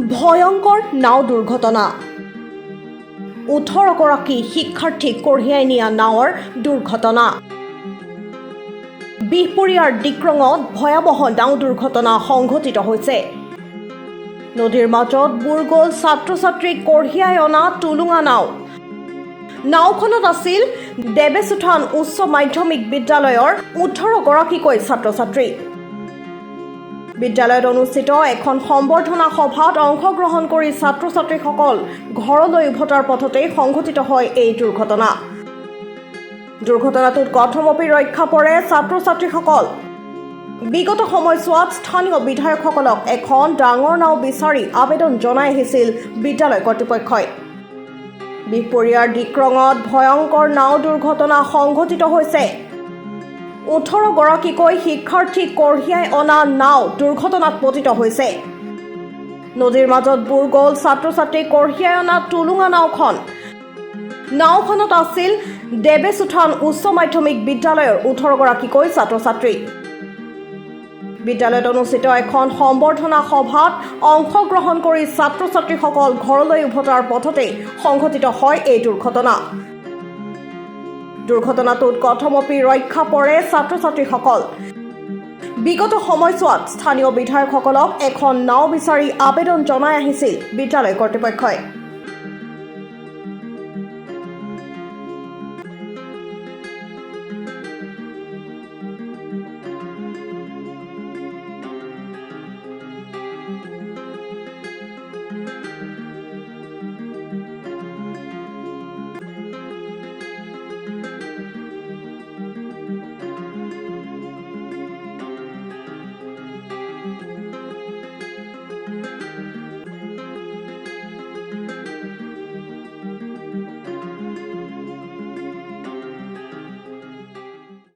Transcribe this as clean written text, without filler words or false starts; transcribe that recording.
ভয়ংকৰ নাও দুৰ্ঘটনা 18গৰাকী শিক্ষাৰ্থীক কঢ়িয়াই নিয়া নাৱৰ দুৰ্ঘটনা বিহপুৰীয়াৰ ডিক্ৰঙত ভয়াৱহ নাও দুৰ্ঘটনা সংঘটিত হৈছে নদীৰ মাজত বুৰ গ'ল ছাত্ৰ-ছাত্ৰীক কঢ়িয়াই অনা টুলুঙা নাও নাওখনত আছিল দেবেচুথান উচ্চ মাধ্যমিক বিদ্যালয়ৰ 18গৰাকীকৈ ছাত্ৰ-ছাত্ৰী বিদ্যালয়ত অনুষ্ঠিত এখন সম্বৰ্ধনা সভাত অংশগ্ৰহণ কৰি ছাত্ৰ-ছাত্ৰীসকল ঘৰলৈ উভতাৰ পথতে সংঘটিত হয় এই দুৰ্ঘটনাটোত কথমপি ৰক্ষা পৰে ছাত্ৰ-ছাত্ৰীসকল বিগত সময়ছোৱাত স্থানীয় বিধায়কসকলক এখন ডাঙৰ নাও বিচাৰি আবেদন জনাই আহিছিল বিদ্যালয় কৰ্তৃপক্ষই বিহপুৰীয়াৰ ডিক্ৰঙত ভয়ংকৰ নাও দুৰ্ঘটনা সংঘটিত হৈছে 18গৰাকীকৈ শিক্ষাৰ্থীক কঢ়িয়াই অনা নাও দুৰ্ঘটনাত পতিত হৈছে নদীৰ মাজত বুৰ গ'ল ছাত্ৰ-ছাত্ৰীক কঢ়িয়াই অনা টুলুঙা নাওখনত আছিল দেবেচুথান উচ্চ মাধ্যমিক বিদ্যালয়ৰ 18গৰাকীকৈ ছাত্ৰ-ছাত্ৰী বিদ্যালয়ত অনুষ্ঠিত এখন সম্বৰ্ধনা সভাত অংশগ্ৰহণ কৰি ছাত্ৰ-ছাত্ৰীসকল ঘৰলৈ উভতাৰ পথতে সংঘটিত হয় এই দুৰ্ঘটনাটোত কথমপি ৰক্ষা পৰে ছাত্ৰ-ছাত্ৰীসকল বিগত সময়ছোৱাত স্থানীয় বিধায়কসকলক এখন নাও বিচাৰি আবেদন জনাই আহিছিল বিদ্যালয় কৰ্তৃপক্ষই